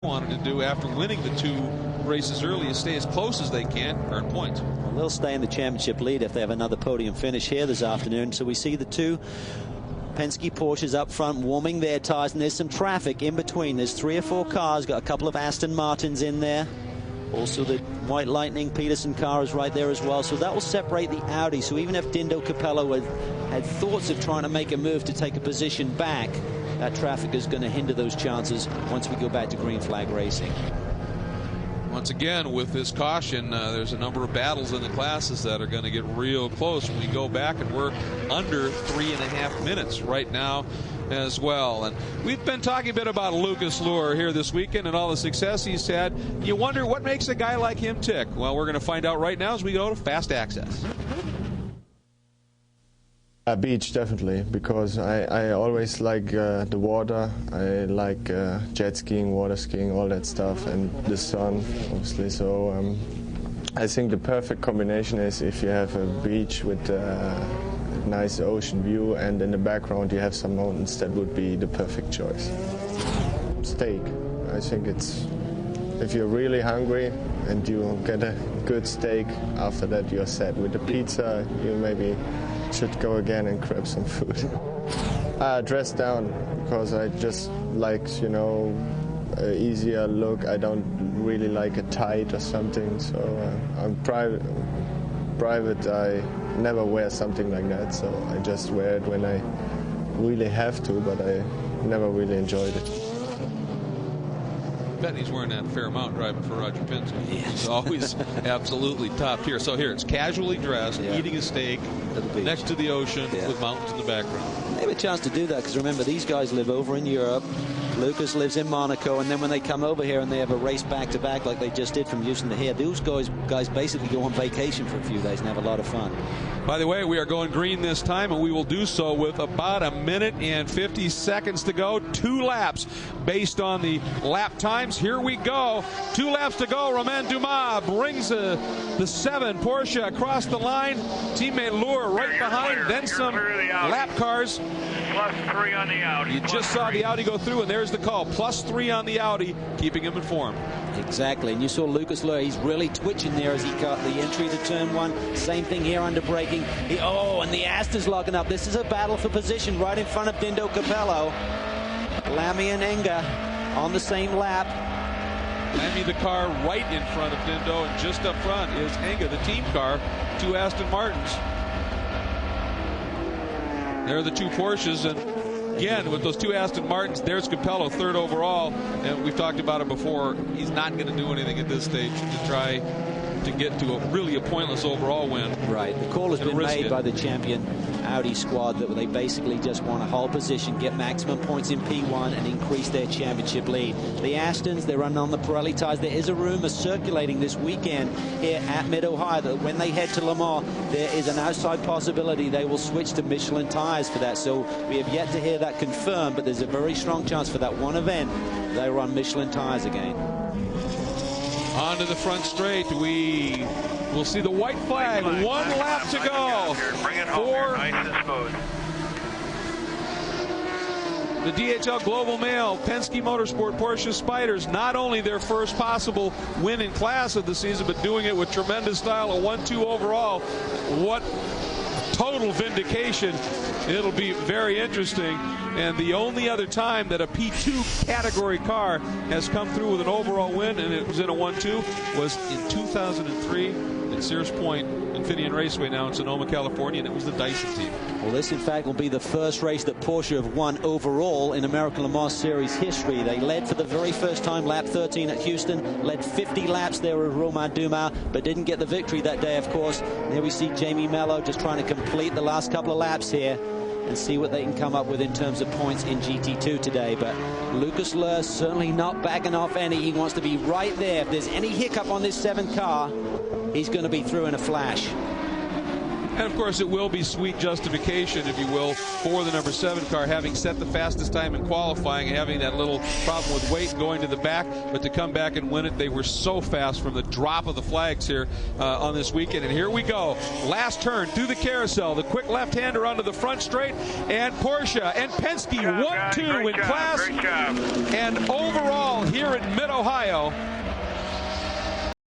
wanted to do after winning the 2 races early is stay as close as they can, earn points. Well, they'll stay in the championship lead if they have another podium finish here this afternoon. So we see the 2 Penske Porsches up front warming their tires, and there's some traffic in between. There's 3 or 4 cars, got a couple of Aston Martins in there. Also the White Lightning Peterson car is right there as well. So that will separate the Audi. So even if Dindo Capello had thoughts of trying to make a move to take a position back, that traffic is going to hinder those chances once we go back to green flag racing. Once again, with this caution, there's a number of battles in the classes that are going to get real close when we go back, and we're under 3.5 minutes right now as well. And we've been talking a bit about Lucas Luhr here this weekend and all the success he's had. You wonder what makes a guy like him tick. Well, we're going to find out right now as we go to Fast Access. Beach, definitely, because I always like the water. I like jet skiing, water skiing, all that stuff, and the sun, obviously. So I think the perfect combination is if you have a beach with a nice ocean view and in the background you have some mountains. That would be the perfect choice. Steak. I think it's, if you're really hungry and you get a good steak, after that you're set. With the pizza, you maybe should go again and grab some food. Dress down, because I just like, you know, an easier look. I don't really like a tight or something, so I'm private. I never wear something like that, so I just wear it when I really have to, but I never really enjoyed it. I bet he's wearing that a fair amount driving for Roger Penske. Yes. He's always absolutely top tier. So here it's casually dressed, eating a steak next to the ocean with mountains in the background. They have a chance to do that because remember, these guys live over in Europe. Lucas lives in Monaco, and then when they come over here and they have a race back-to-back like they just did from Houston to here, those guys basically go on vacation for a few days and have a lot of fun. By the way, we are going green this time, and we will do so with about 1 minute and 50 seconds to go. 2 laps based on the lap times. Here we go. 2 laps to go. Romain Dumas brings the 7 Porsche across the line. Teammate Luhr right behind. Then some lap cars. +3 on the Audi. You just saw the Audi go through, and there's the call. +3 on the Audi, keeping him informed. Exactly, and you saw Lucas Luhr. He's really twitching there as he got the entry to turn 1. Same thing here under braking. And the Aston's locking up. This is a battle for position right in front of Dindo Capello. Lamy and Enga on the same lap. Lamy, the car right in front of Dindo, and just up front is Enga, the team car, 2 Aston Martins. There are the 2 Porsches, and again, with those 2 Aston Martins, there's Capello, 3rd overall, and we've talked about it before. He's not going to do anything at this stage to try to get to a pointless overall win. Right. The call has been made by the champion Audi squad that they basically just want to hold position, get maximum points in P1, and increase their championship lead. The Astons, they're running on the Pirelli tires. There is a rumor circulating this weekend here at Mid-Ohio that when they head to Le Mans, there is an outside possibility they will switch to Michelin tires for that. So we have yet to hear that confirmed, but there's a very strong chance for that one event they run Michelin tires again. On to the front straight. We will see the white flag. 1 lap to go for the DHL Global Mail Penske Motorsport Porsche Spyders. Not only their first possible win in class of the season, but doing it with tremendous style. A 1-2 overall. What total vindication. It'll be very interesting. And the only other time that a P2 category car has come through with an overall win, and it was in a 1-2, was in 2003 at Sears Point Infineon Raceway, now in Sonoma, California, and it was the Dyson team. Well, this, in fact, will be the first race that Porsche have won overall in American Le Mans Series history. They led for the very first time, lap 13 at Houston, led 50 laps there with Romain Dumas, but didn't get the victory that day, of course. And here we see Jamie Mello just trying to complete the last couple of laps here and see what they can come up with in terms of points in GT2 today. But Lucas Luhr certainly not backing off any. He wants to be right there. If there's any hiccup on this 7 car, he's going to be through in a flash. And of course, it will be sweet justification, if you will, for the number 7 car, having set the fastest time in qualifying and having that little problem with weight going to the back. But to come back and win it, they were so fast from the drop of the flags here on this weekend. And here we go. Last turn through the carousel. The quick left-hander onto the front straight. And Porsche and Penske 1-2 in class. Great job. And overall here in Mid-Ohio,